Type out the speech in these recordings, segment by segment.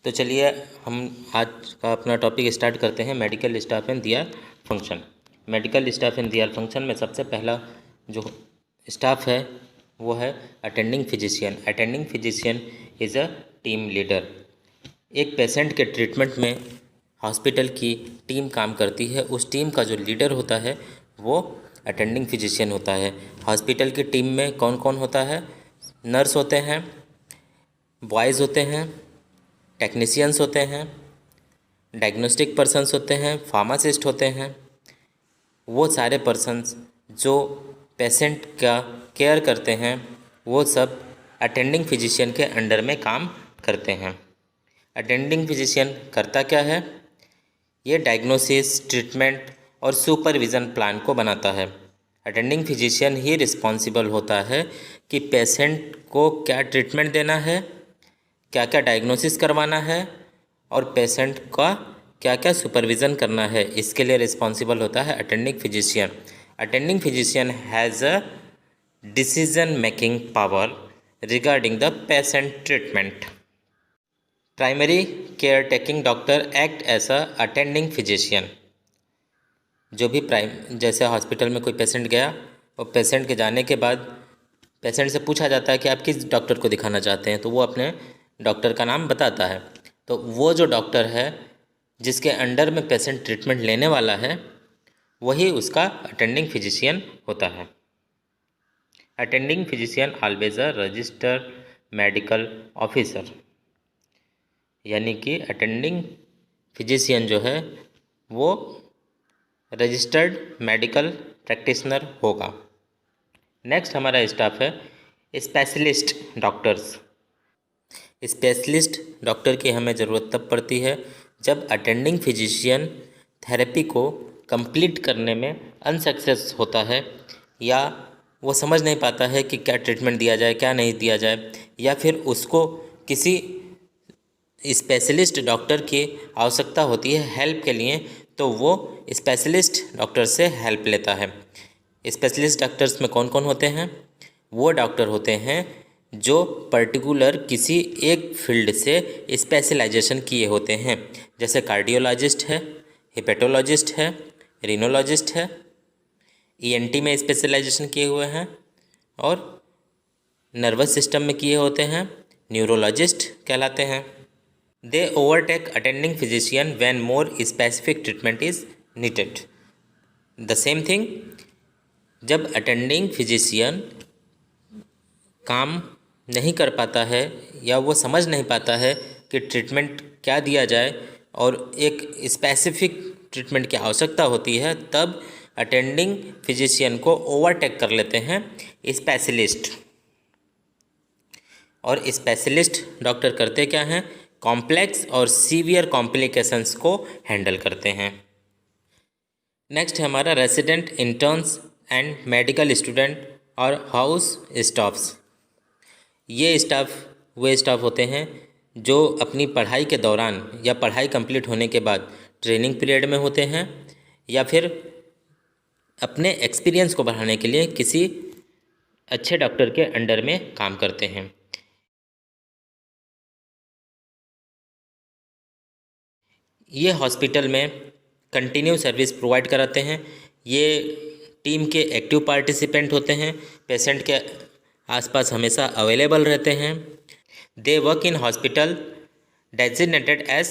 तो चलिए हम आज का अपना टॉपिक स्टार्ट करते हैं, medical staff and their function. Medical staff and their function में सबसे पहला जो स्टाफ है वो है attending physician. Attending physician is a team leader. एक पेशेंट के ट्रीटमेंट में हॉस्पिटल की टीम काम करती है, उस टीम का जो लीडर होता है वो अटेंडिंग फिजिशियन होता है। हॉस्पिटल की टीम में कौन कौन होता है? नर्स होते हैं, बॉयज़ होते हैं, टेक्नीशियंस होते हैं, डायग्नोस्टिक पर्सन्स होते हैं, फार्मासिस्ट होते हैं। वो सारे पर्सन्स जो पेशेंट का केयर करते हैं वो सब अटेंडिंग फिजिशियन के अंडर में काम करते हैं। अटेंडिंग फिजिशियन करता क्या है? ये डायग्नोसिस, ट्रीटमेंट और सुपरविज़न प्लान को बनाता है। अटेंडिंग फिजिशियन ही रिस्पॉन्सिबल होता है कि पेशेंट को क्या ट्रीटमेंट देना है, क्या क्या डायग्नोसिस करवाना है और पेशेंट का क्या क्या सुपरविज़न करना है, इसके लिए रिस्पॉन्सिबल होता है attending physician. Attending physician has a decision making power regarding the patient treatment. Primary care taking doctor act as a attending physician. जो भी जैसे हॉस्पिटल में कोई पेशेंट गया और पेशेंट के जाने के बाद पेशेंट से पूछा जाता है कि आप किस डॉक्टर को दिखाना चाहते हैं, तो वो अपने डॉक्टर का नाम बताता है। तो वो जो डॉक्टर है जिसके अंडर में पेशेंट ट्रीटमेंट लेने वाला है वही उसका अटेंडिंग फिजिशियन होता है। Attending physician always a registered medical officer, यानी कि अटेंडिंग फिजिशियन जो है वो रजिस्टर्ड मेडिकल प्रैक्टिशनर होगा। नेक्स्ट हमारा स्टाफ है स्पेशलिस्ट डॉक्टर्स। स्पेशलिस्ट डॉक्टर की हमें ज़रूरत तब पड़ती है जब अटेंडिंग फिजिशियन थेरेपी को कंप्लीट करने में अनसक्सेस होता है, या वो समझ नहीं पाता है कि क्या ट्रीटमेंट दिया जाए, क्या नहीं दिया जाए, या फिर उसको किसी स्पेशलिस्ट डॉक्टर की आवश्यकता होती है हेल्प के लिए, तो वो स्पेशलिस्ट डॉक्टर से हेल्प लेता है। स्पेशलिस्ट डॉक्टर्स में कौन कौन होते हैं? वो डॉक्टर होते हैं जो पर्टिकुलर किसी एक फील्ड से स्पेशलाइजेशन किए होते हैं, जैसे कार्डियोलॉजिस्ट है, हिपेटोलॉजिस्ट है, रिनोलॉजिस्ट है, ईएनटी में स्पेशलाइजेशन किए हुए हैं, और नर्वस सिस्टम में किए होते हैं, न्यूरोलॉजिस्ट कहलाते हैं। They overtake attending physician when more specific treatment is needed. The same thing, जब अटेंडिंग फिजिशियन काम नहीं कर पाता है या वो समझ नहीं पाता है कि ट्रीटमेंट क्या दिया जाए और एक स्पेसिफिक ट्रीटमेंट की आवश्यकता होती है, तब अटेंडिंग फिजिशियन को ओवरटेक कर लेते हैं स्पेशलिस्ट। और स्पेशलिस्ट डॉक्टर करते क्या हैं? कॉम्प्लेक्स और सीवियर कॉम्प्लिकेशंस को हैंडल करते हैं। नेक्स्ट है हमारा resident, interns and medical student और हाउस स्टाफ्स। ये स्टाफ वे स्टाफ होते हैं जो अपनी पढ़ाई के दौरान या पढ़ाई कंप्लीट होने के बाद ट्रेनिंग पीरियड में होते हैं, या फिर अपने एक्सपीरियंस को बढ़ाने के लिए किसी अच्छे डॉक्टर के अंडर में काम करते हैं। ये हॉस्पिटल में कंटिन्यू सर्विस प्रोवाइड कराते हैं। ये टीम के एक्टिव पार्टिसिपेंट होते हैं, पेशेंट के आसपास हमेशा अवेलेबल रहते हैं। They work in hospital designated as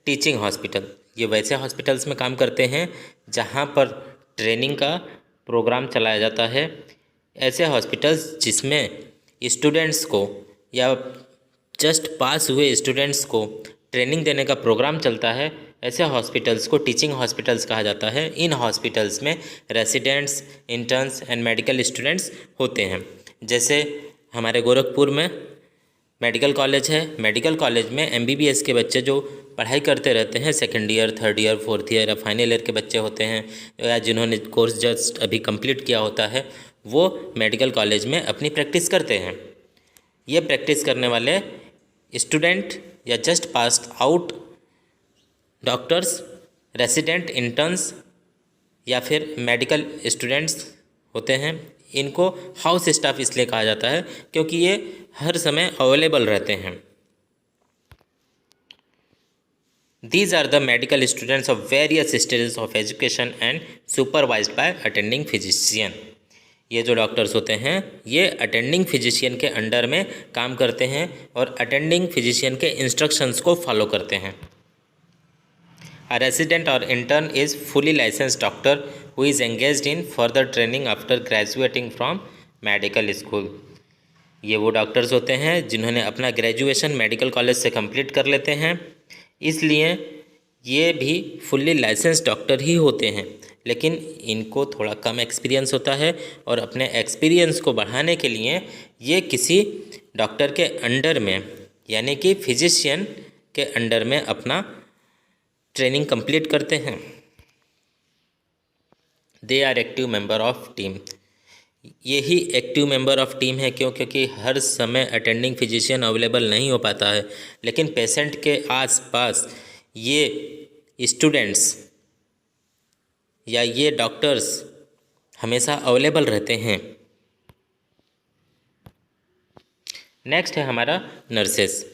teaching hospital. ये वैसे हॉस्पिटल्स में काम करते हैं जहाँ पर ट्रेनिंग का प्रोग्राम चलाया जाता है। ऐसे हॉस्पिटल्स जिसमें स्टूडेंट्स को या जस्ट पास हुए स्टूडेंट्स को ट्रेनिंग देने का प्रोग्राम चलता है, ऐसे हॉस्पिटल्स को टीचिंग हॉस्पिटल्स कहा जाता है। इन हॉस्पिटल्स में residents, interns and medical students होते हैं। जैसे हमारे गोरखपुर में मेडिकल कॉलेज है, मेडिकल कॉलेज में एमबीबीएस के बच्चे जो पढ़ाई करते रहते हैं, second year, third year, fourth year या फाइनल ईयर के बच्चे होते हैं, या जिन्होंने कोर्स जस्ट अभी कंप्लीट किया होता है, वो मेडिकल कॉलेज में अपनी प्रैक्टिस करते हैं। ये प्रैक्टिस करने वाले स्टूडेंट या just passed out doctors, resident, interns या फिर मेडिकल स्टूडेंट्स होते हैं। इनको हाउस स्टाफ इसलिए कहा जाता है क्योंकि ये हर समय अवेलेबल रहते हैं। These are the medical students of various stages of education and supervised by attending physician. ये जो डॉक्टर्स होते हैं ये अटेंडिंग फिजिशियन के अंडर में काम करते हैं और अटेंडिंग फिजिशियन के इंस्ट्रक्शंस को फॉलो करते हैं. A resident or intern is fully licensed doctor who is engaged in further training after graduating from medical school. ये वो डॉक्टर्स होते हैं जिन्होंने अपना ग्रेजुएशन मेडिकल कॉलेज से कंप्लीट कर लेते हैं, इसलिए ये भी फुल्ली लाइसेंस डॉक्टर ही होते हैं, लेकिन इनको थोड़ा कम एक्सपीरियंस होता है और अपने एक्सपीरियंस को बढ़ाने के लिए ये किसी डॉक्टर के अंडर में यानी कि फिजिशियन के अंडर में अपना ट्रेनिंग कंप्लीट करते हैं. They are active member of team. यही एक्टिव मेंबर ऑफ टीम है क्योंकि हर समय अटेंडिंग फिजिशियन अवेलेबल नहीं हो पाता है, लेकिन पेशेंट के आसपास ये स्टूडेंट्स या ये डॉक्टर्स हमेशा अवेलेबल रहते हैं. नेक्स्ट है हमारा nurses.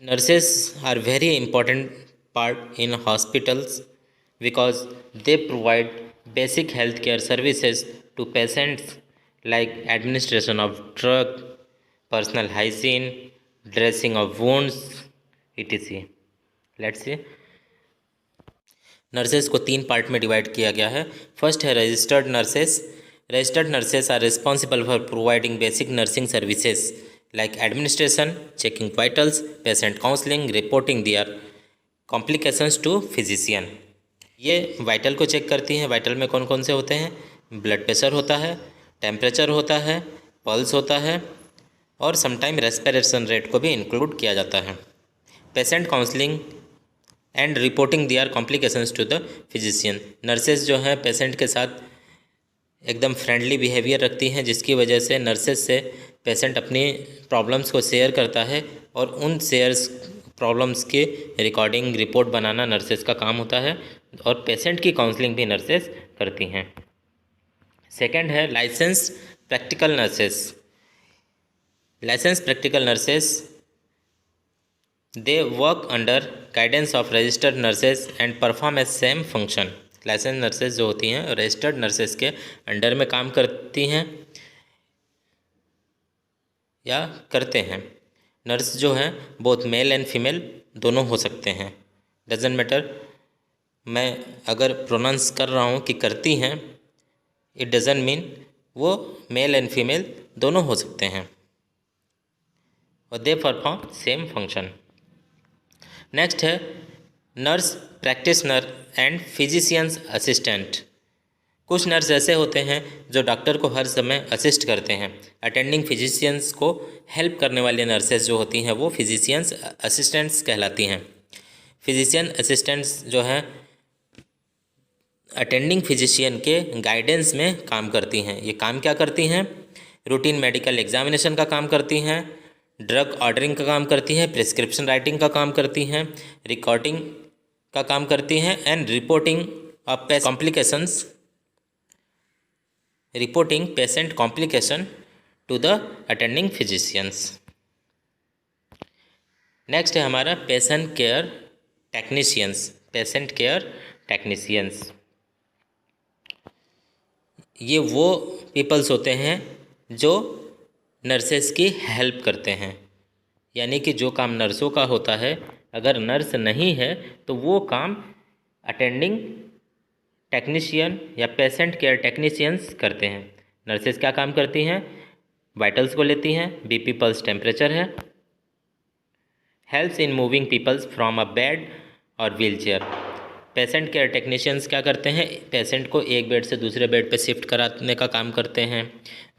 Nurses are very important part in hospitals because they provide basic health care services to patients like administration of drug, personal hygiene, dressing of wounds, etc. Let's see. Nurses को 3 part में divide किया गया है. First है registered nurses. Registered nurses are responsible for providing basic nursing services like administration, checking vitals, patient counselling, reporting their complications to physician. ये vital को check करती हैं. वाइटल में कौन कौन से होते हैं? ब्लड प्रेशर होता है, टेम्परेचर होता है, पल्स होता है और समटाइम रेस्पिरेशन रेट को भी इंक्लूड किया जाता है. Patient counselling and reporting their complications to the physician. Nurses जो हैं पेशेंट के साथ एकदम फ्रेंडली बिहेवियर रखती हैं, जिसकी वजह से नर्सेज से पेशेंट अपनी प्रॉब्लम्स को शेयर करता है और उन शेयर्स प्रॉब्लम्स की रिकॉर्डिंग रिपोर्ट बनाना नर्सेज का काम होता है और पेशेंट की काउंसलिंग भी नर्सेज करती हैं. सेकेंड है license practical nurses. License practical nurses they work under guidance of registered nurses and perform a same function. License nurses जो होती हैं रजिस्टर्ड नर्सेस के अंडर में काम करती हैं या करते हैं. नर्स जो हैं बोथ मेल एंड फीमेल दोनों हो सकते हैं, डजेंट मैटर. मैं अगर प्रोनाउंस कर रहा हूँ कि करती हैं, इट डजेंट मीन वो मेल एंड फीमेल दोनों हो सकते हैं और they perform same function. Next है nurse practitioner and physicians assistant. कुछ नर्स ऐसे होते हैं जो डॉक्टर को हर समय असिस्ट करते हैं. अटेंडिंग फिजिशियंस को हेल्प करने वाली नर्सेस जो होती हैं वो फिजिशियंस असिस्टेंट्स कहलाती हैं. फिजिशियन असिस्टेंट्स जो हैं अटेंडिंग फिजिशियन के गाइडेंस में काम करती हैं. ये काम क्या करती हैं? रूटीन मेडिकल एग्जामिनेशन का काम करती हैं, ड्रग ऑर्डरिंग का काम करती हैं, प्रिस्क्रिप्शन राइटिंग का काम करती हैं, रिकॉर्डिंग का काम करती हैं and reporting of complications, reporting patient complication to the attending physicians. Next है हमारा patient care technicians. Patient care technicians ये वो पीपल्स होते हैं जो नर्सेस की हेल्प करते हैं, यानी कि जो काम नर्सों का होता है अगर नर्स नहीं है तो वो काम अटेंडिंग टेक्नीशियन या पेशेंट केयर टेक्नीशियंस करते हैं. नर्सेस क्या काम करती हैं? वाइटल्स को लेती हैं, बीपी पल्स टेम्परेचर है, helps in moving peoples from a bed और wheel chair. Patient care technicians क्या करते हैं? पेशेंट को एक बेड से दूसरे बेड पे शिफ्ट कराने का काम करते हैं,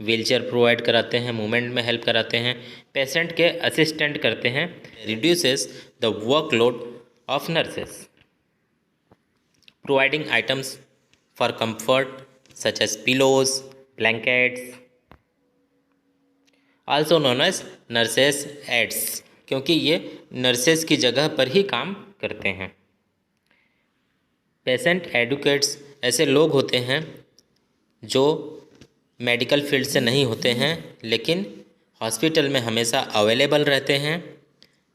व्हीलचेयर प्रोवाइड कराते हैं, मूवमेंट में हेल्प कराते हैं, पेशेंट के असिस्टेंट करते हैं. Reduces the workload of nurses, providing items for comfort such as pillows, blankets, also known as nurses aids, क्योंकि ये नर्सेस की जगह पर ही काम करते हैं. पेशेंट एडवोकेट्स ऐसे लोग होते हैं जो मेडिकल फील्ड से नहीं होते हैं लेकिन हॉस्पिटल में हमेशा अवेलेबल रहते हैं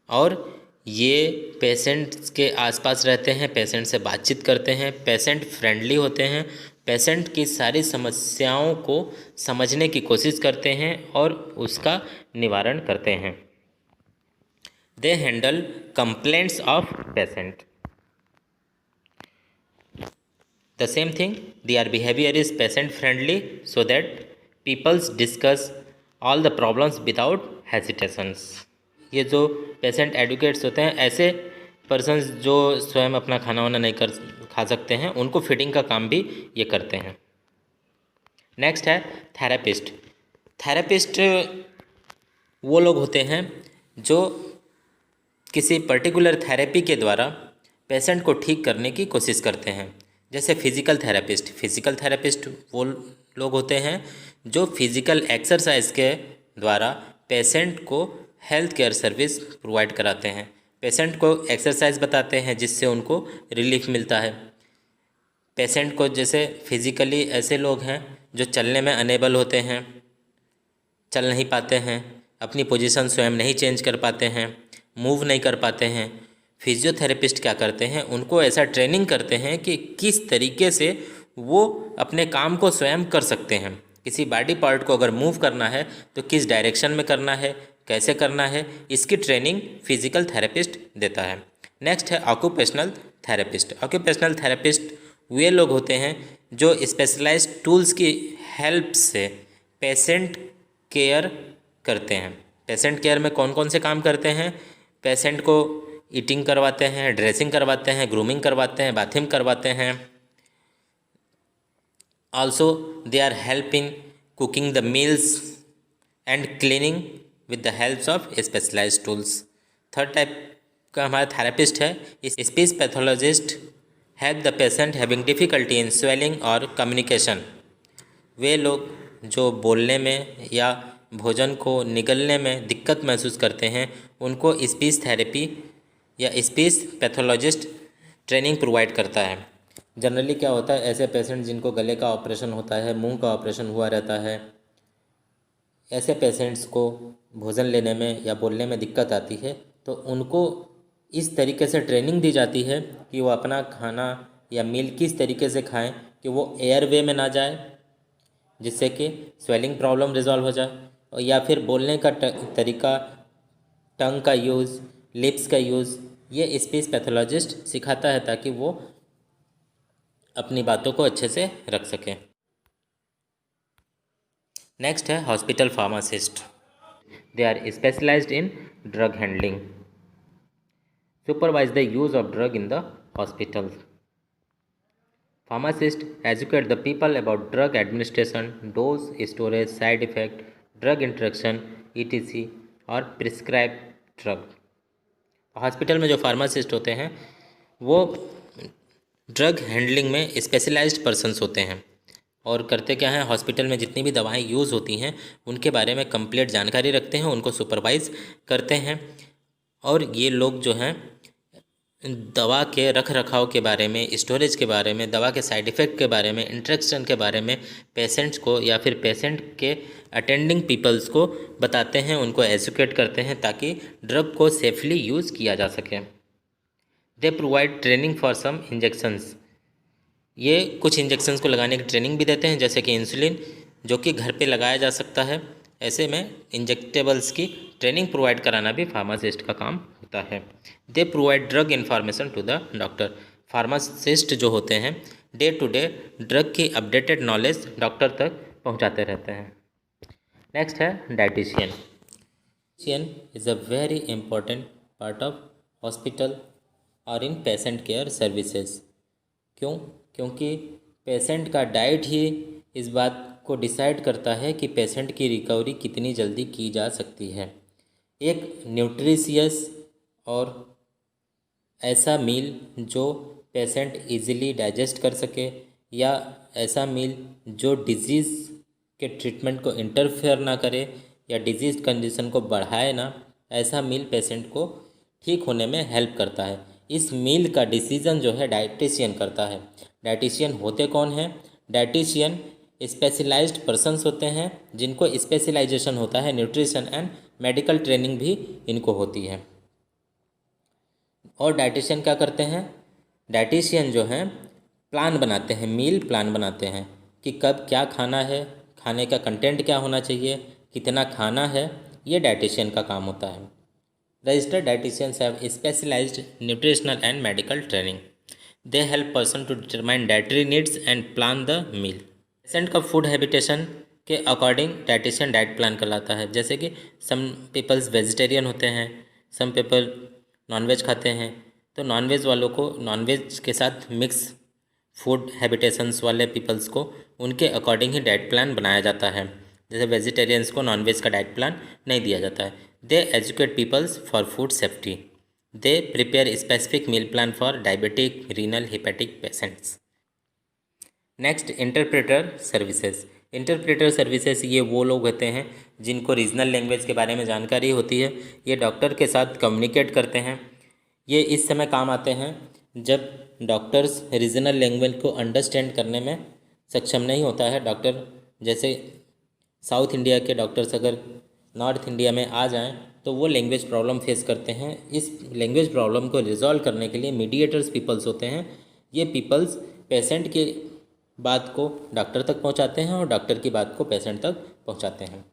और ये पेशेंट्स के आसपास रहते हैं, पेशेंट से बातचीत करते हैं, पेशेंट फ्रेंडली होते हैं, पेशेंट की सारी समस्याओं को समझने की कोशिश करते हैं और उसका निवारण करते हैं। They handle complaints of patient. The same thing, their behavior is patient friendly so that people discuss all the problems without hesitations। ये जो पेशेंट एडवोकेट्स होते हैं, ऐसे पर्सन्स जो स्वयं अपना खाना वाना नहीं कर खा सकते हैं, उनको फीडिंग का काम भी ये करते हैं। नेक्स्ट है थेरेपिस्ट। थेरेपिस्ट वो लोग होते हैं जो किसी पर्टिकुलर थेरेपी के द्वारा पेशेंट को ठीक करने की कोशिश करते हैं। जैसे फिजिकल थेरेपिस्ट वो लोग होते हैं जो फिजिकल एक्सरसाइज के द्वारा पेशेंट को हेल्थ केयर सर्विस प्रोवाइड कराते हैं, पेशेंट को एक्सरसाइज बताते हैं जिससे उनको रिलीफ मिलता है। पेशेंट को जैसे फिजिकली ऐसे लोग हैं जो चलने में अनेबल होते हैं, चल नहीं पाते हैं, अपनी पोजीशन स्वयं नहीं चेंज कर पाते हैं, मूव नहीं कर पाते हैं। फिजियोथेरेपिस्ट क्या करते हैं, उनको ऐसा ट्रेनिंग करते हैं कि किस तरीके से वो अपने काम को स्वयं कर सकते हैं। किसी बॉडी पार्ट को अगर मूव करना है तो किस डायरेक्शन में करना है, कैसे करना है, इसकी ट्रेनिंग फिजिकल थेरेपिस्ट देता है। नेक्स्ट है ऑक्यूपेशनल थेरेपिस्ट। ऑक्यूपेशनल थेरेपिस्ट वे लोग होते हैं जो स्पेशलाइज्ड टूल्स की हेल्प से पेशेंट केयर करते हैं। पेशेंट केयर में कौन कौन से काम करते हैं? पेशेंट को ईटिंग करवाते हैं, ड्रेसिंग करवाते हैं, ग्रूमिंग करवाते हैं, बाथिंग करवाते हैं। Also they are help in cooking the meals and cleaning with the help of specialized tools. Third type का हमारा थेरेपिस्ट है speech pathologist. Help the patient having difficulty in swelling और कम्युनिकेशन। वे लोग जो बोलने में या भोजन को निगलने में दिक्कत महसूस करते हैं, उनको स्पीच थेरेपी या स्पीच पैथोलॉजिस्ट ट्रेनिंग प्रोवाइड करता है। जनरली क्या होता है, ऐसे पेशेंट जिनको गले का ऑपरेशन होता है, मुंह का ऑपरेशन हुआ रहता है, ऐसे पेशेंट्स को भोजन लेने में या बोलने में दिक्कत आती है, तो उनको इस तरीके से ट्रेनिंग दी जाती है कि वो अपना खाना या मील किस तरीके से खाएं कि वो एयरवे में ना जाए, जिससे कि स्वेलिंग प्रॉब्लम रिजॉल्व हो जाए, और या फिर बोलने का तरीका, टंग का यूज़, लिप्स का यूज़, ये स्पीच पैथोलॉजिस्ट सिखाता है ताकि वो अपनी बातों को अच्छे से रख सकें। नेक्स्ट है hospital pharmacist. They are specialized in drug handling, supervise the use of drug in the hospital. Pharmacists educate the people about drug administration, dose, storage, side effect, drug interaction, etc. और prescribe drug. Hospital में जो pharmacist होते हैं वो drug handling में specialised persons होते हैं और करते क्या हैं, हॉस्पिटल में जितनी भी दवाएं यूज़ होती हैं उनके बारे में कंप्लीट जानकारी रखते हैं, उनको सुपरवाइज करते हैं। और ये लोग जो हैं दवा के रख रखाव के बारे में, स्टोरेज के बारे में, दवा के साइड इफ़ेक्ट के बारे में, इंट्रैक्शन के बारे में पेशेंट्स को या फिर पेशेंट के अटेंडिंग पीपल्स को बताते हैं, उनको एजुकेट करते हैं ताकि ड्रग को सेफली यूज़ किया जा सके। They provide training for some injections. ये कुछ इंजेक्शंस को लगाने की ट्रेनिंग भी देते हैं, जैसे कि इंसुलिन, जो कि घर पे लगाया जा सकता है। ऐसे में इंजेक्टेबल्स की ट्रेनिंग प्रोवाइड कराना भी फार्मासिस्ट का काम होता है। They provide drug information to the doctor. Pharmacist जो होते हैं डे टू डे ड्रग की अपडेटेड नॉलेज डॉक्टर तक पहुंचाते रहते हैं। नेक्स्ट है dietitian. Dietitian is a very important part of hospital और इन पेशेंट केयर सर्विसेज। क्यों? क्योंकि पेशेंट का डाइट ही इस बात को डिसाइड करता है कि पेशेंट की रिकवरी कितनी जल्दी की जा सकती है। एक न्यूट्रिशियस और ऐसा मील जो पेशेंट इजीली डाइजेस्ट कर सके, या ऐसा मील जो डिजीज़ के ट्रीटमेंट को इंटरफेयर ना करे या डिजीज कंडीशन को बढ़ाए ना, ऐसा मील पेशेंट को ठीक होने में हेल्प करता है। इस मील का डिसीजन जो है डाइटिशियन करता है। डाइटिशियन होते कौन हैं? डाइटिशियन स्पेशलाइज्ड पर्सन्स होते हैं जिनको स्पेशलाइजेशन होता है, न्यूट्रिशन एंड मेडिकल ट्रेनिंग भी इनको होती है। और डाइटिशियन क्या करते हैं, डाइटिशियन जो हैं प्लान बनाते हैं, मील प्लान बनाते हैं कि कब क्या खाना है, खाने का कंटेंट क्या होना चाहिए, कितना खाना है, ये डाइटिशियन का काम होता है। Registered dietitians have specialized nutritional and medical training. They help person to determine dietary needs and plan the meal. Patient का फूड हैबिटेशन के अकॉर्डिंग डाइटिशियन डाइट प्लान करवाता है। जैसे कि सम पीपल्स वेजिटेरियन होते हैं, सम पीपल नॉनवेज खाते हैं, तो नॉनवेज वालों को नॉनवेज के साथ मिक्स फूड हैबिटेशंस वाले पीपल्स को उनके अकॉर्डिंग ही डाइट प्लान बनाया जाता है। जैसे वेजिटेरियंस को नॉनवेज का डाइट प्लान नहीं दिया जाता है। They educate peoples for food safety. They prepare specific meal plan for diabetic, renal, hepatic patients. Next, interpreter services. Interpreter services ये वो लोग होते हैं जिनको रीजनल लैंग्वेज के बारे में जानकारी होती है। ये डॉक्टर के साथ कम्युनिकेट करते हैं। ये इस समय काम आते हैं जब डॉक्टर्स रीजनल लैंग्वेज को अंडरस्टैंड करने में सक्षम नहीं होता है। डॉक्टर जैसे साउथ इंडिया के डॉक्टर्स अगर नॉर्थ इंडिया में आ जाएं तो वो लैंग्वेज प्रॉब्लम फेस करते हैं। इस लैंग्वेज प्रॉब्लम को रिजॉल्व करने के लिए मीडिएटर्स पीपल्स होते हैं। ये पीपल्स पेशेंट की बात को डॉक्टर तक पहुंचाते हैं और डॉक्टर की बात को पेशेंट तक पहुंचाते हैं।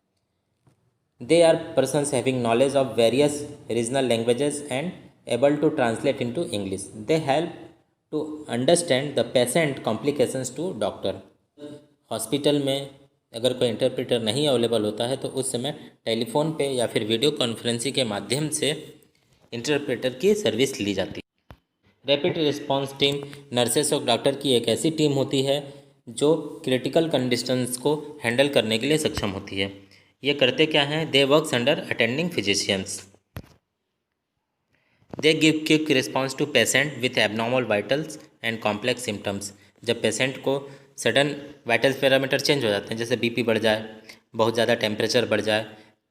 They are persons having knowledge of various regional languages and able to translate into English. They help to understand the patient complications to doctor. Hospital में अगर कोई इंटरप्रेटर नहीं अवेलेबल होता है तो उस समय टेलीफोन पे या फिर वीडियो कॉन्फ्रेंसिंग के माध्यम से इंटरप्रेटर की सर्विस ली जाती है। रैपिड रिस्पांस टीम नर्सेस और डॉक्टर की एक ऐसी टीम होती है जो क्रिटिकल कंडीशंस को हैंडल करने के लिए सक्षम होती है। ये करते क्या हैं, they works under attending physicians. They give quick response to patient with abnormal vitals and complex symptoms. जब पेशेंट को सडन वाइटल पैरामीटर चेंज हो जाते हैं, जैसे बीपी बढ़ जाए, बहुत ज़्यादा टेम्परेचर बढ़ जाए,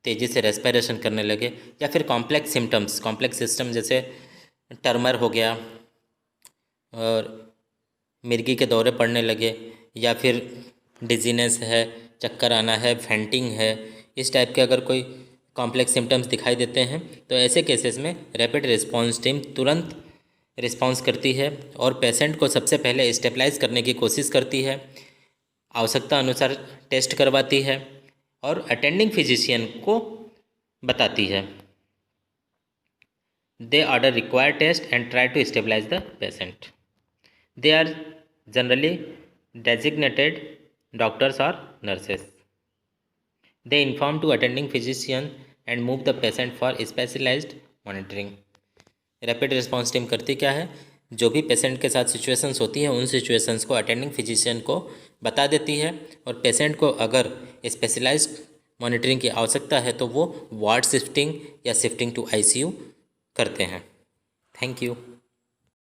तेज़ी से रेस्पिरेशन करने लगे, या फिर कॉम्प्लेक्स सिम्टम्स, कॉम्प्लेक्स सिस्टम जैसे टर्मर हो गया और मिर्गी के दौरे पड़ने लगे, या फिर डिजीनेस है, चक्कर आना है, फेंटिंग है, इस टाइप के अगर कोई कॉम्प्लेक्स सिम्टम्स दिखाई देते हैं तो ऐसे केसेस में रैपिड रिस्पांस टीम तुरंत रिस्पांस करती है और पेशेंट को सबसे पहले स्टेबलाइज करने की कोशिश करती है, आवश्यकता अनुसार टेस्ट करवाती है और अटेंडिंग फिजिशियन को बताती है। They order required test and try to stabilise the patient. They are generally designated doctors और nurses. They inform to attending physician and move the patient for specialised monitoring. Rapid response team करती क्या है, जो भी patient के साथ situations होती हैं उन सिचुएशंस को अटेंडिंग फिजिशियन को बता देती है और पेशेंट को अगर स्पेशलाइज्ड मॉनिटरिंग की आवश्यकता है तो वो वार्ड शिफ्टिंग या शिफ्टिंग टू आईसीयू करते हैं। Thank you.